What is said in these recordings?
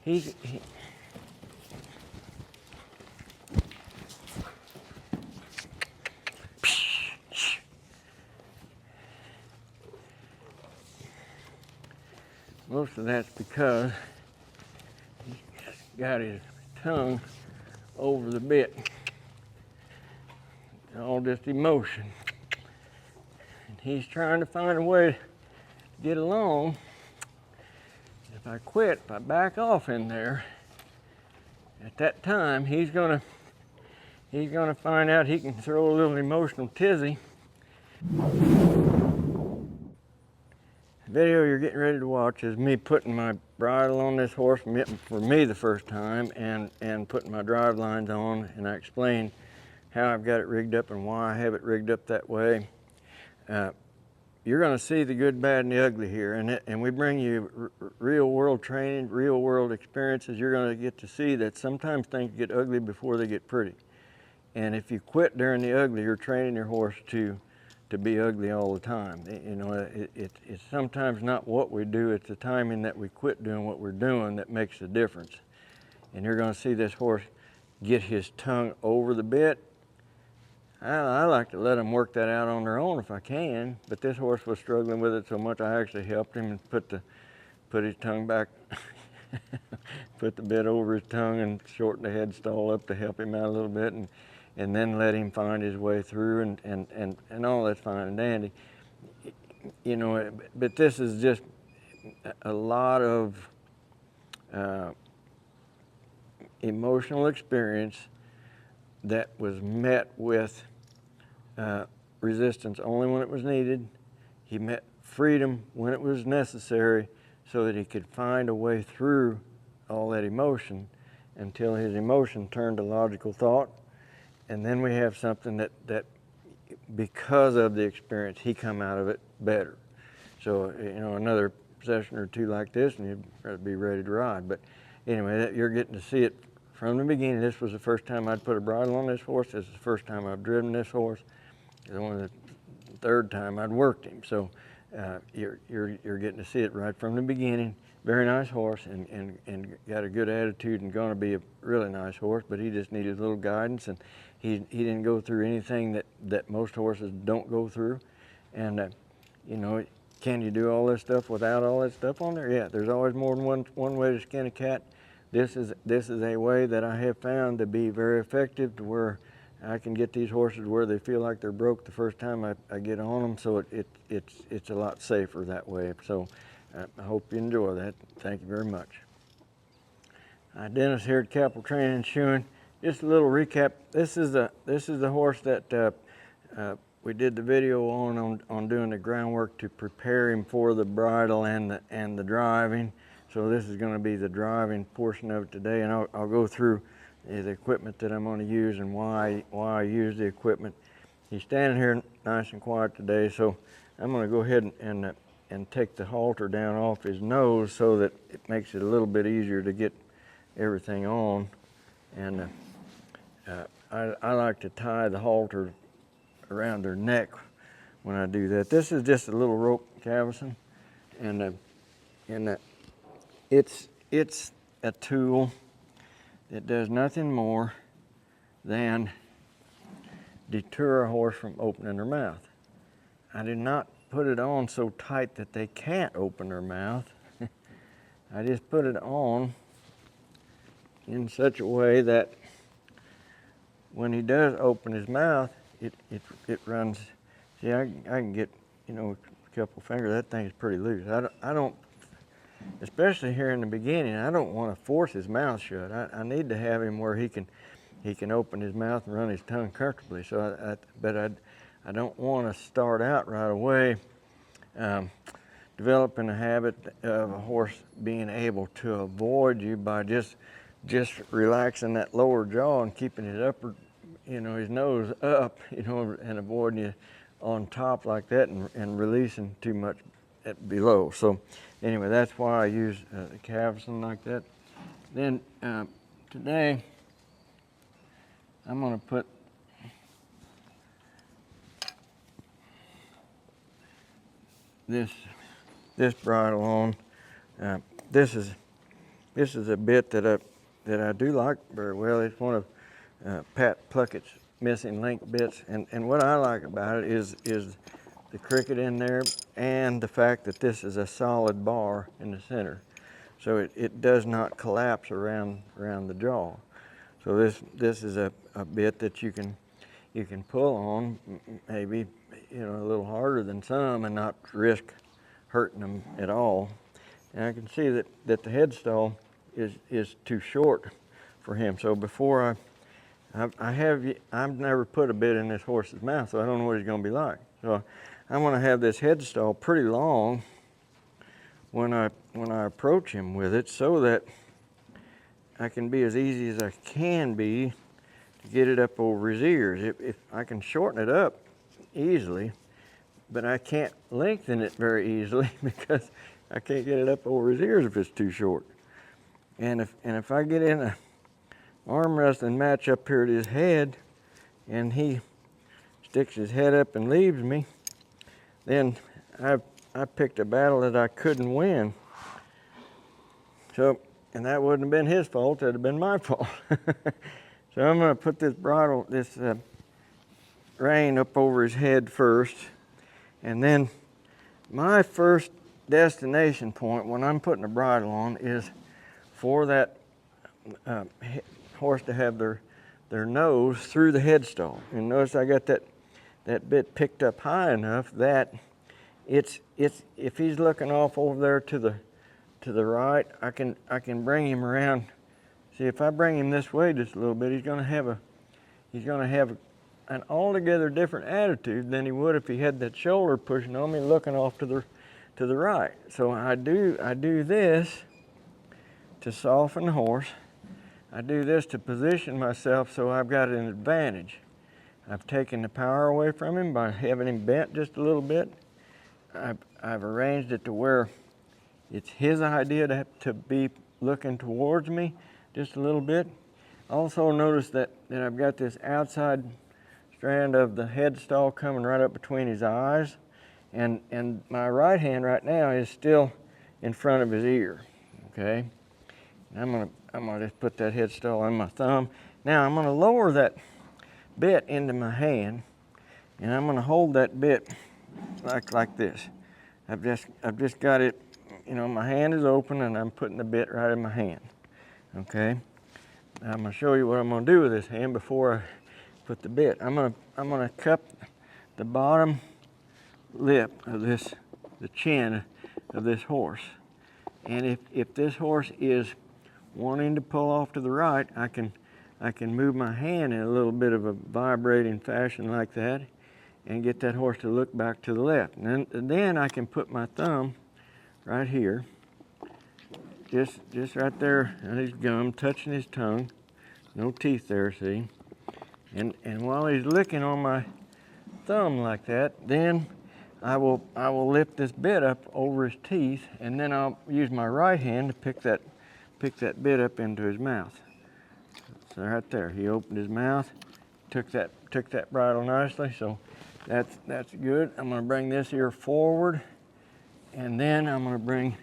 he most of that's because he's got his tongue over the bit. All just emotion. And he's trying to find a way to get along. If I quit, if I back off in there, at that time he's gonna find out he can throw a little emotional tizzy. The video you're getting ready to watch is me putting my bridle on this horse for me the first time, and putting my drive lines on, and I explain how I've got it rigged up and why I have it rigged up that way. You're going to see the good, bad, and the ugly here, and we bring you real world training, real world experiences. You're going to get to see that sometimes things get ugly before they get pretty. And if you quit during the ugly, you're training your horse to be ugly all the time. You know, it's sometimes not what we do, it's the timing that we quit doing what we're doing that makes the difference. And you're going to see this horse get his tongue over the bit. I like to let him work that out on their own if I can, but this horse was struggling with it so much I actually helped him and put his tongue back, put the bit over his tongue and shorten the head stall up to help him out a little bit, and then let him find his way through, and all that's fine and dandy. You know, but this is just a lot of emotional experience that was met with resistance only when it was needed. He met freedom when it was necessary so that he could find a way through all that emotion until his emotion turned to logical thought. And then we have something that because of the experience, he come out of it better. So, you know, another session or two like this and you'd be ready to ride. But anyway, you're getting to see it from the beginning. This was the first time I'd put a bridle on this horse. This is the first time I've driven this horse. It's only the third time I'd worked him. So you're getting to see it right from the beginning. Very nice horse and got a good attitude and going to be a really nice horse, but he just needed a little guidance, and he didn't go through anything that most horses don't go through. And you know, can you do all this stuff without all that stuff on there? Yeah, there's always more than one way to skin a cat. This is a way that I have found to be very effective, to where I can get these horses where they feel like they're broke the first time I get on them. So it's a lot safer that way. So I hope you enjoy that. Thank you very much. Hi, Dennis here at Cappel Training and Shoeing. Just a little recap. This is the horse that we did the video on doing the groundwork to prepare him for the bridle and the driving. So this is going to be the driving portion of it today, and I'll go through the equipment that I'm going to use and why I use the equipment. He's standing here nice and quiet today, so I'm going to go ahead and take the halter down off his nose so that it makes it a little bit easier to get everything on. And I like to tie the halter around their neck when I do that. This is just a little rope cavesson, and it's a tool that does nothing more than deter a horse from opening their mouth. I did not put it on so tight that they can't open their mouth. I just put it on in such a way that when he does open his mouth, it runs. See, I can get, you know, a couple fingers. That thing is pretty loose. I don't, especially here in the beginning, I don't want to force his mouth shut. I need to have him where he can open his mouth and run his tongue comfortably. So I don't want to start out right away developing a habit of a horse being able to avoid you by just relaxing that lower jaw and keeping his upper, you know, his nose up, you know, and avoiding you on top like that and releasing too much at below. So anyway, that's why I use the cavesson like that. Then today I'm going to put this bridle on. This is This is a bit that I do like very well. It's one of Pat Pluckett's missing link bits, and what I like about it is the cricket in there and the fact that this is a solid bar in the center, so it does not collapse around the jaw. So this is a bit that you can pull on, maybe a little harder than some, and not risk hurting them at all. And I can see that the headstall is too short for him. So before I've never put a bit in this horse's mouth, so I don't know what he's going to be like. So I'm going to have this headstall pretty long when I approach him with it, so that I can be as easy as I can be to get it up over his ears. If I can shorten it up easily, but I can't lengthen it very easily because I can't get it up over his ears if it's too short. And if I get in a arm wrestling match up here at his head, and he sticks his head up and leaves me, then I picked a battle that I couldn't win. So, and that wouldn't have been his fault, that'd have been my fault. So I'm going to put this bridle, this rein up over his head first, and then my first destination point when I'm putting a bridle on is for that horse to have their nose through the headstall. And notice I got that bit picked up high enough that it's if he's looking off over there to the right, I can bring him around. See, if I bring him this way just a little bit, he's going to have an altogether different attitude than he would if he had that shoulder pushing on me, looking off to the right. So I do this to soften the horse. I do this to position myself so I've got an advantage. I've taken the power away from him by having him bent just a little bit. I've arranged it to where it's his idea to be looking towards me just a little bit. Also notice that I've got this outside strand of the headstall coming right up between his eyes, and my right hand right now is still in front of his ear. Okay, I'm gonna just put that headstall on my thumb. Now I'm gonna lower that bit into my hand, and I'm gonna hold that bit like this. I've just got it, my hand is open and I'm putting the bit right in my hand. Okay, now I'm gonna show you what I'm gonna do with this hand before I put the bit. I'm gonna cup the bottom lip of the chin of this horse, and if this horse is wanting to pull off to the right, I can move my hand in a little bit of a vibrating fashion like that, and get that horse to look back to the left. And then I can put my thumb right here, just right there on his gum, touching his tongue. No teeth there, see? And while he's licking on my thumb like that, then I will lift this bit up over his teeth, and then I'll use my right hand to pick that bit up into his mouth. So right there, he opened his mouth, took that bridle nicely. So that's good. I'm going to bring this ear forward, and then I'm going to bring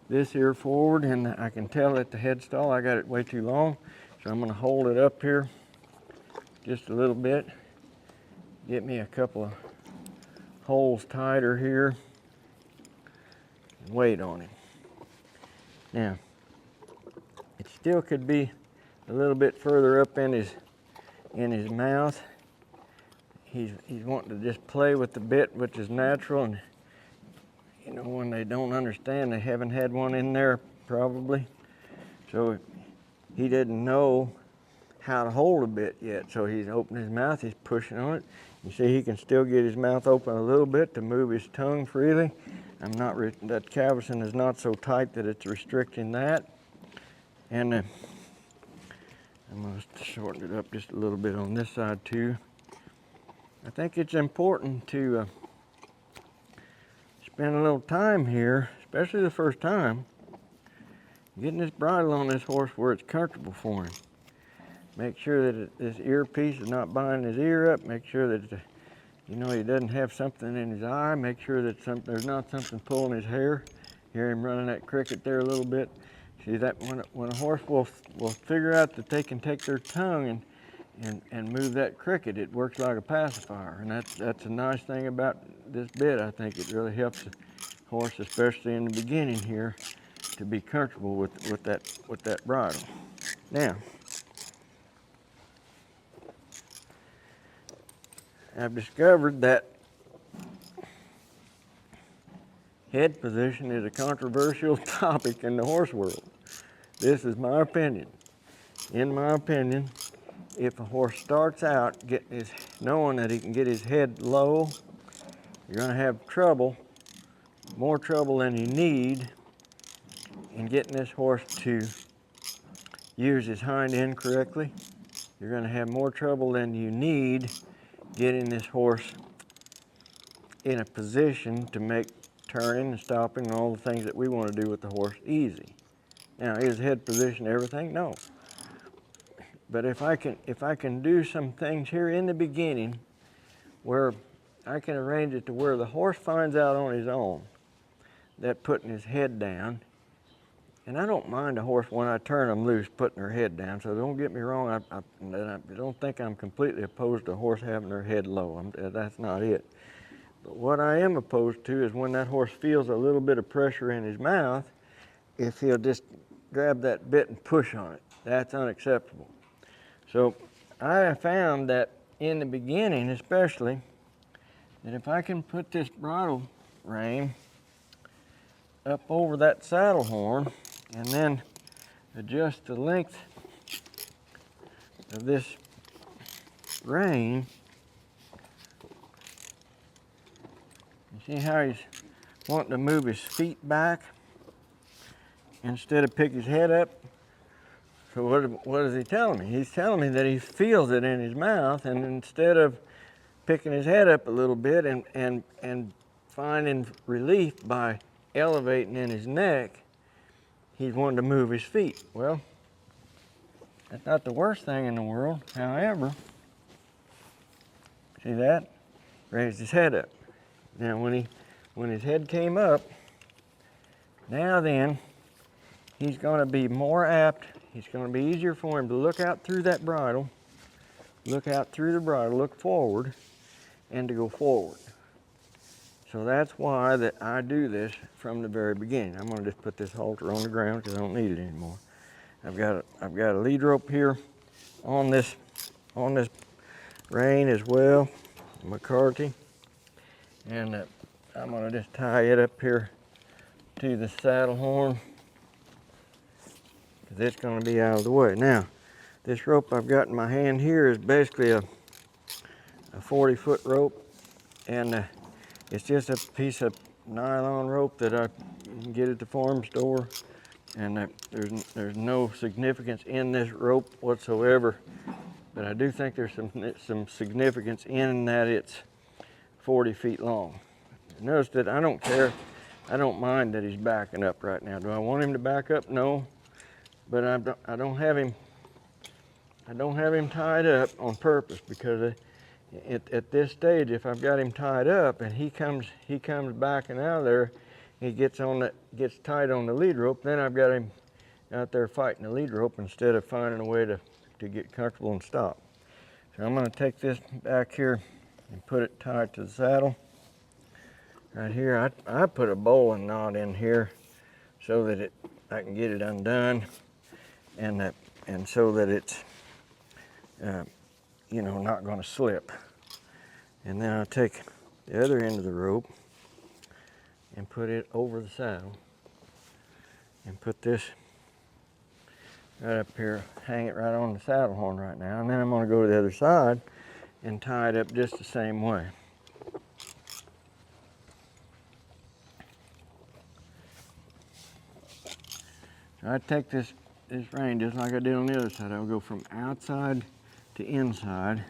this ear forward, and I can tell at the headstall I got it way too long, so I'm going to hold it up here just a little bit, get me a couple of holes tighter here, and wait on him. Now, it still could be a little bit further up in his mouth. He's wanting to just play with the bit, which is natural, and when they don't understand, they haven't had one in there probably. So he didn't know how to hold a bit yet. So he's opened his mouth, he's pushing on it. You see he can still get his mouth open a little bit to move his tongue freely. That cavesson is not so tight that it's restricting that. And I'm going to shorten it up just a little bit on this side too. I think it's important to spend a little time here, especially the first time, getting this bridle on this horse where it's comfortable for him. Make sure that this earpiece is not binding his ear up. Make sure that he doesn't have something in his eye. Make sure that there's not something pulling his hair. Hear him running that cricket there a little bit. See that when a horse will figure out that they can take their tongue and move that cricket, it works like a pacifier, and that's a nice thing about this bit. I think it really helps the horse, especially in the beginning here, to be comfortable with that bridle. Now, I've discovered that head position is a controversial topic in the horse world. This is my opinion. In my opinion, if a horse starts out knowing that he can get his head low, you're going to have trouble, more trouble than you need, in getting this horse to use his hind end correctly. You're going to have more trouble than you need getting this horse in a position to make turning and stopping and all the things that we want to do with the horse easy. Now, is head position everything? No. But if I can do some things here in the beginning where I can arrange it to where the horse finds out on his own that putting his head down, and I don't mind a horse when I turn them loose putting their head down, so don't get me wrong, I don't think I'm completely opposed to a horse having their head low. That's not it. But what I am opposed to is when that horse feels a little bit of pressure in his mouth, if he'll just grab that bit and push on it. That's unacceptable. So I have found that in the beginning especially, that if I can put this bridle rein up over that saddle horn and then adjust the length of this rein, you see how he's wanting to move his feet back instead of pick his head up? So what is he telling me? He's telling me that he feels it in his mouth, and instead of picking his head up a little bit and finding relief by elevating in his neck, he's wanting to move his feet. Well, that's not the worst thing in the world. However, see that? Raised his head up. Now when his head came up, now then, he's going to be more apt. It's going to be easier for him to look out through that bridle, look out through the bridle, look forward, and to go forward. So that's why that I do this from the very beginning. I'm going to just put this halter on the ground because I don't need it anymore. I've got a lead rope here on this rein as well, McCarthy, and I'm going to just tie it up here to the saddle horn, because it's going to be out of the way. Now, this rope I've got in my hand here is basically a 40-foot rope, and it's just a piece of nylon rope that I can get at the farm store, and there's no significance in this rope whatsoever, but I do think there's some significance in that it's 40 feet long. Notice that I don't care. I don't mind that he's backing up right now. Do I want him to back up? No. But I don't have him tied up on purpose, because at this stage, if I've got him tied up and he comes backing out of there, he gets tied on the lead rope, then I've got him out there fighting the lead rope instead of finding a way to get comfortable and stop. So I'm going to take this back here and put it tied to the saddle. Right here, I put a bowline knot in here so that I can get it undone, and so that it's not going to slip. And then I'll take the other end of the rope and put it over the saddle and put this right up here, hang it right on the saddle horn right now, and then I'm going to go to the other side and tie it up just the same way. So I take this rein just like I did on the other side. I'll go from outside to inside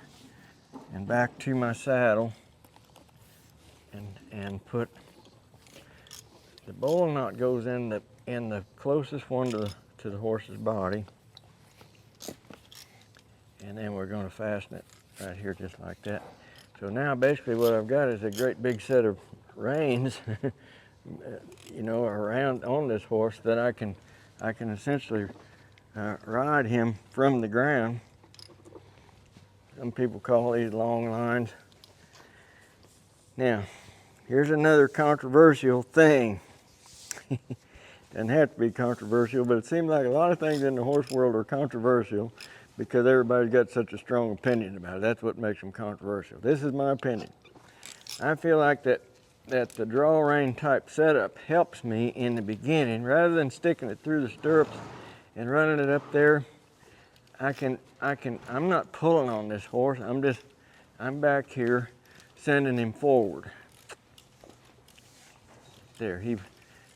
and back to my saddle, and put the bowline knot goes in the closest one to the horse's body, and then we're going to fasten it right here just like that. So now basically what I've got is a great big set of reins around on this horse that I can I can essentially ride him from the ground. Some people call these long lines. Now, here's another controversial thing. Doesn't have to be controversial, but it seems like a lot of things in the horse world are controversial because everybody's got such a strong opinion about it. That's what makes them controversial. This is my opinion. I feel like that the draw rein type setup helps me in the beginning. Rather than sticking it through the stirrups and running it up there, I'm not pulling on this horse. I'm back here sending him forward. There,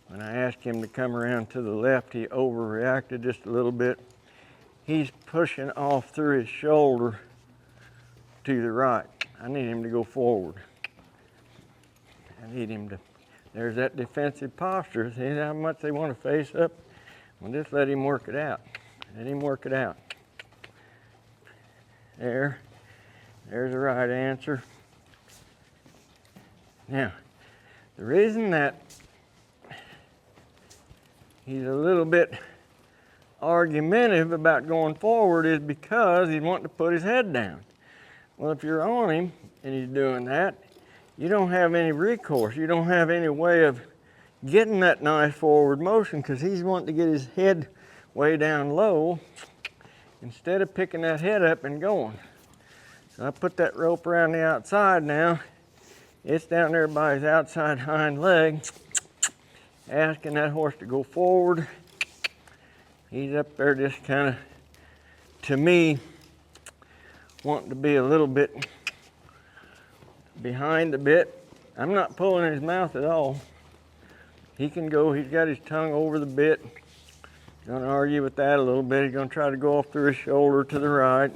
when I asked him to come around to the left, he overreacted just a little bit. He's pushing off through his shoulder to the right. I need him to go forward. I need him to, there's that defensive posture. See how much they want to face up? Well, just let him work it out. Let him work it out. There's the right answer. Now, the reason that he's a little bit argumentative about going forward is because he's wanting to put his head down. Well, if you're on him and he's doing that, you don't have any recourse. You don't have any way of getting that nice forward motion because he's wanting to get his head way down low instead of picking that head up and going. So I put that rope around the outside now. It's down there by his outside hind leg, asking that horse to go forward. He's up there just kind of, to me, wanting to be a little bit behind the bit. I'm not pulling his mouth at all. He can go, he's got his tongue over the bit. Gonna argue with that a little bit. He's gonna try to go off through his shoulder to the right.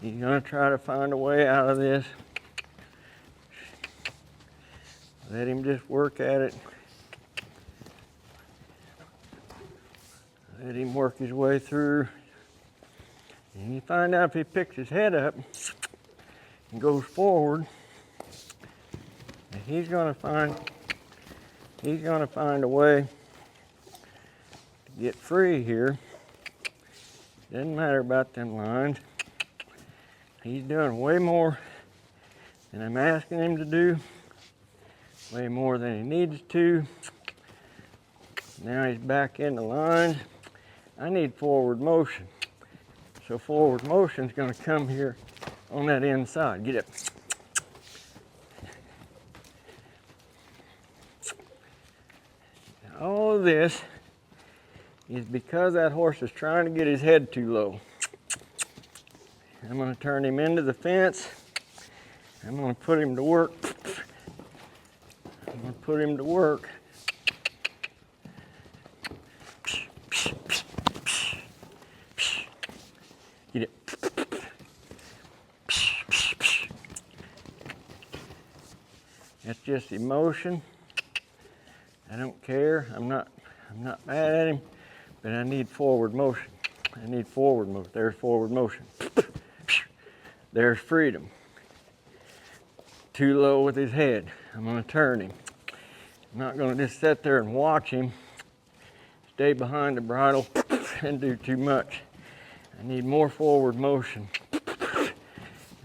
He's gonna try to find a way out of this. Let him just work at it. Let him work his way through. And you find out if he picks his head up and goes forward, he's gonna find a way to get free here. Doesn't matter about them lines. He's doing way more than I'm asking him to do, way more than he needs to. Now he's back in the lines. I need forward motion. So forward motion is going to come here on that inside. Get up. Now, all of this is because that horse is trying to get his head too low. I'm going to turn him into the fence. I'm going to put him to work. I'm going to put him to work. Get it. That's just emotion. I don't care. I'm not mad at him, but I need forward motion. I need forward motion. There's forward motion. There's freedom. Too low with his head. I'm going to turn him. I'm not going to just sit there and watch him stay behind the bridle and do too much. I need more forward motion.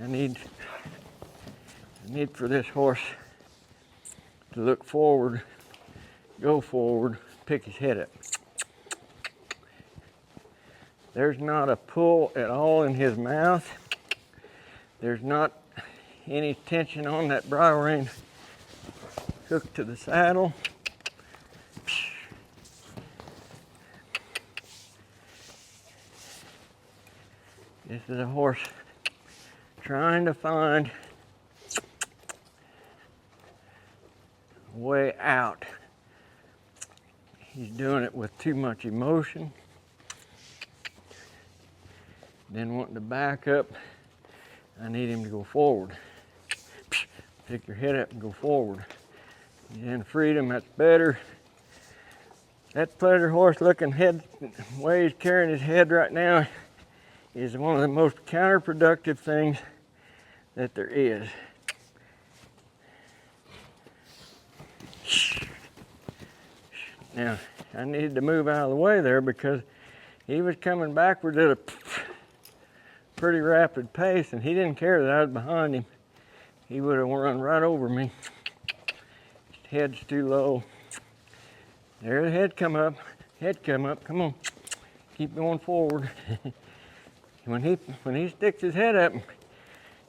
I need for this horse to look forward, go forward, pick his head up. There's not a pull at all in his mouth. There's not any tension on that bridle rein hooked to the saddle. This is a horse trying to find a way out. He's doing it with too much emotion. Then wanting to back up, I need him to go forward. Pick your head up and go forward. He's in freedom, that's better. That pleasure horse looking head, way he's carrying his head right now is one of the most counterproductive things that there is. Now, I needed to move out of the way there because he was coming backwards at a pretty rapid pace, and he didn't care that I was behind him. He would have run right over me. His head's too low. There, the head come up, come on. Keep going forward. When he sticks his head up and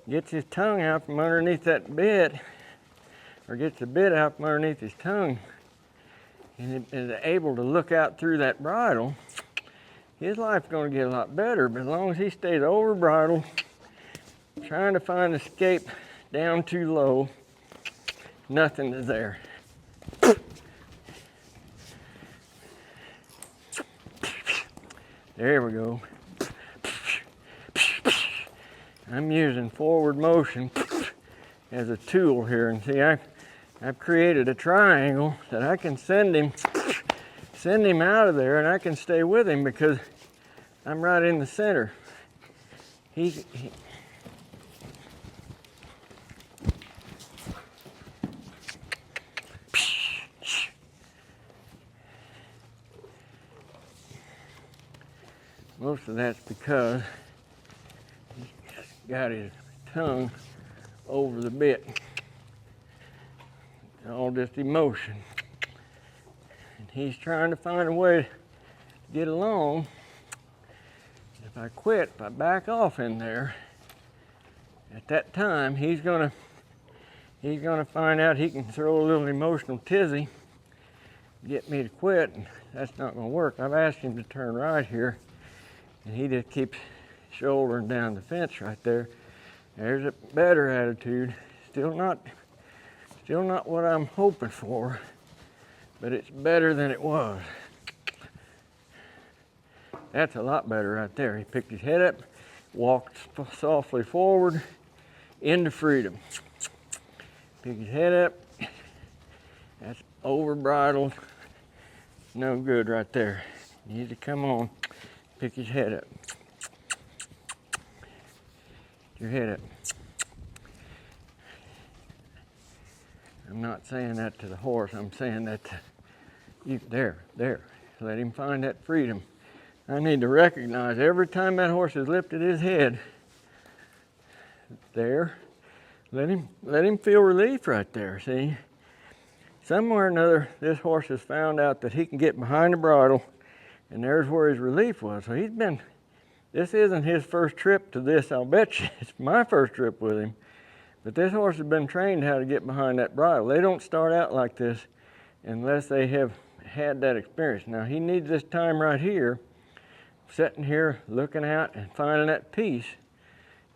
gets his tongue out from underneath that bit, or gets the bit out from underneath his tongue, and is able to look out through that bridle, his life's going to get a lot better. But as long as he stays over bridle, trying to find escape down too low, nothing is there. There we go. I'm using forward motion as a tool here, and see, I've created a triangle that I can send him out of there, and I can stay with him because I'm right in the center. Most of that's because he's got his tongue over the bit. It's all just emotion. And he's trying to find a way to get along. If I quit, if I back off in there, at that time he's gonna find out he can throw a little emotional tizzy, get me to quit, and that's not gonna work. I've asked him to turn right here, and he just keeps shouldering down the fence right there. There's a better attitude. Still not what I'm hoping for, but it's better than it was. That's a lot better right there. He picked his head up, walked softly forward into freedom. Pick his head up. That's over bridled. No good right there. Needs to come on. Pick his head up. Your head up. I'm not saying that to the horse. I'm saying that to you. There. Let him find that freedom. I need to recognize every time that horse has lifted his head. There. Let him feel relief right there. See? Somewhere or another, this horse has found out that he can get behind the bridle, and there's where his relief was. So this isn't his first trip to this, I'll bet you. It's my first trip with him. But this horse has been trained how to get behind that bridle. They don't start out like this unless they have had that experience. Now, he needs this time right here, sitting here, looking out and finding that peace.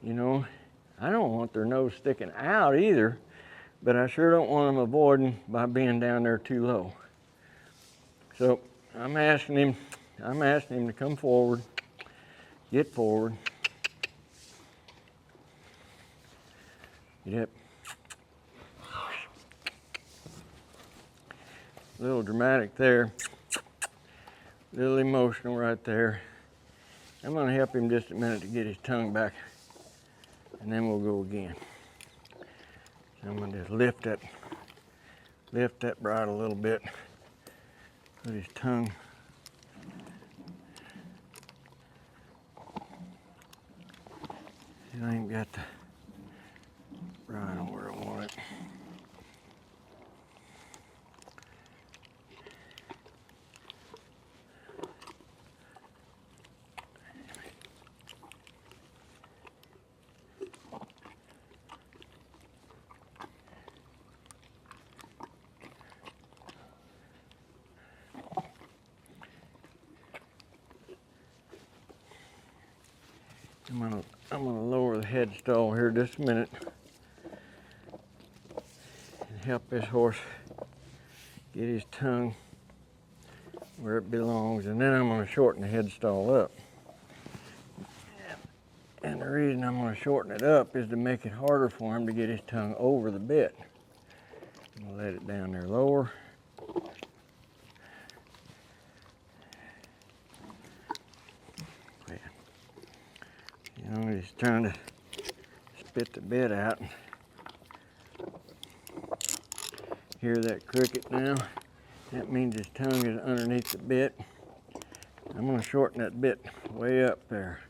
You know, I don't want their nose sticking out either, but I sure don't want them avoiding by being down there too low. So I'm asking him to come forward, get forward. Yep. A little dramatic there. A little emotional right there. I'm going to help him just a minute to get his tongue back, and then we'll go again. So I'm going to just lift that bridle a little bit. Put his tongue. See, I ain't got the bridle where I want it. I'm gonna lower the head stall here just a minute and help this horse get his tongue where it belongs, and then I'm gonna shorten the head stall up. And the reason I'm gonna shorten it up is to make it harder for him to get his tongue over the bit. I'm gonna let it down there lower. You know, he's trying to spit the bit out. Hear that cricket now? That means his tongue is underneath the bit. I'm going to shorten that bit way up there.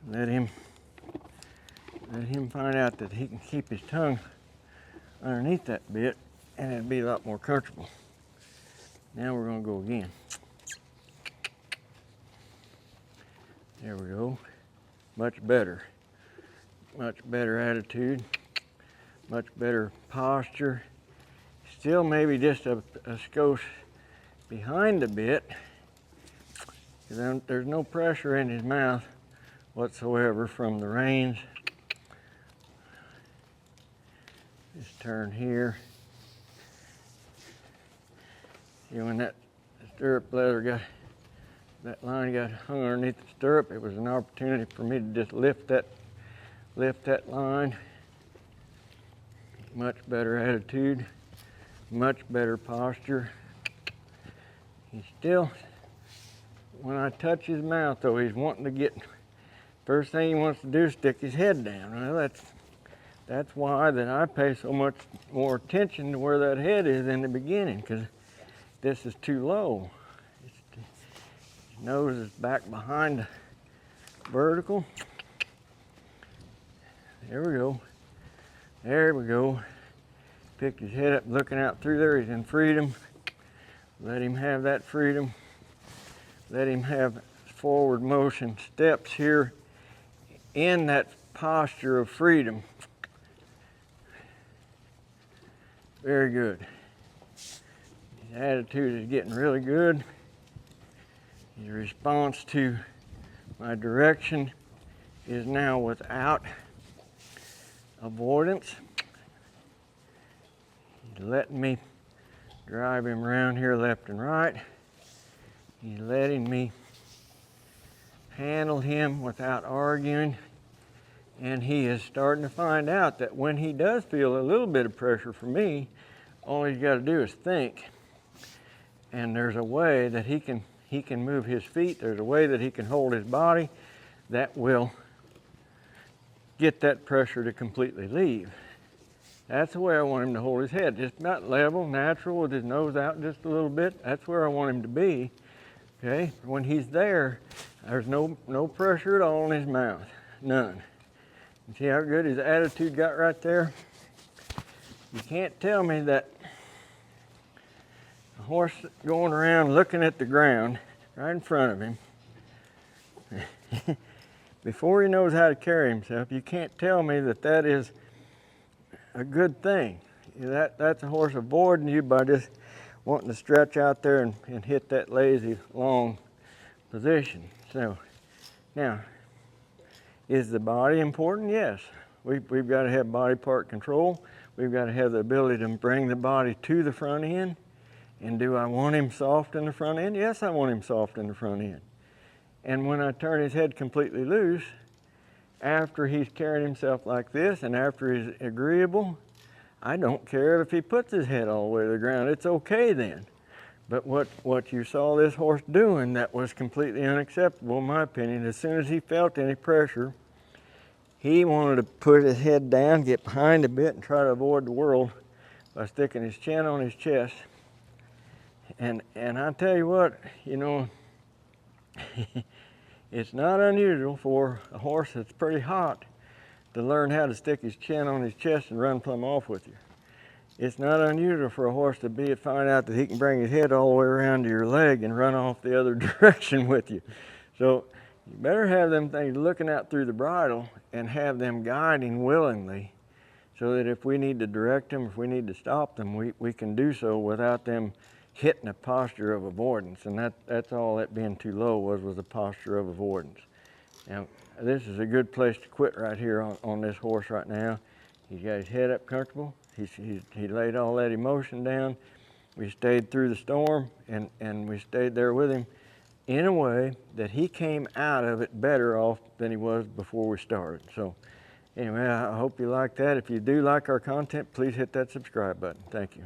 Let him find out that he can keep his tongue underneath that bit, and it'll be a lot more comfortable. Now we're going to go again. There we go. Much better. Much better attitude. Much better posture. Still maybe just a skosh behind the bit. There's no pressure in his mouth whatsoever from the reins. Just turn here. See, when that stirrup leather that line got hung underneath the stirrup, it was an opportunity for me to just lift that line. Much better attitude, much better posture. He's still, when I touch his mouth though, he's wanting to get, first thing he wants to do is stick his head down. Well, that's why that I pay so much more attention to where that head is in the beginning, because this is too low. His nose is back behind the vertical. There we go. There we go. Picked his head up, looking out through there. He's in freedom. Let him have that freedom. Let him have forward motion steps here in that posture of freedom. Very good. His attitude is getting really good. His response to my direction is now without avoidance. He's letting me drive him around here left and right. He's letting me handle him without arguing. And he is starting to find out that when he does feel a little bit of pressure from me, all he's got to do is think. And there's a way that he can move his feet. There's a way that he can hold his body that will get that pressure to completely leave. That's the way I want him to hold his head. Just about level, natural, with his nose out just a little bit. That's where I want him to be. Okay? When he's there, there's no pressure at all in his mouth. None. You see how good his attitude got right there? You can't tell me that a horse going around looking at the ground right in front of him, before he knows how to carry himself, you can't tell me that that is a good thing. That's a horse avoiding you by just wanting to stretch out there and hit that lazy, long position. So, now, is the body important? Yes. We've got to have body part control. We've got to have the ability to bring the body to the front end. And do I want him soft in the front end? Yes, I want him soft in the front end. And when I turn his head completely loose, after he's carrying himself like this and after he's agreeable, I don't care if he puts his head all the way to the ground. It's okay then. But what you saw this horse doing that was completely unacceptable in my opinion, as soon as he felt any pressure, he wanted to put his head down, get behind a bit, and try to avoid the world by sticking his chin on his chest. And I tell you what, you know, it's not unusual for a horse that's pretty hot to learn how to stick his chin on his chest and run plumb off with you. It's not unusual for a horse to find out that he can bring his head all the way around to your leg and run off the other direction with you. So you better have them things looking out through the bridle and have them guiding willingly, so that if we need to direct them, if we need to stop them, we can do so without them hitting a posture of avoidance. And that's all that being too low was a posture of avoidance. Now, this is a good place to quit right here on this horse right now. He's got his head up comfortable. He laid all that emotion down. We stayed through the storm, and we stayed there with him in a way that he came out of it better off than he was before we started. So anyway, I hope you like that. If you do like our content, please hit that subscribe button. Thank you.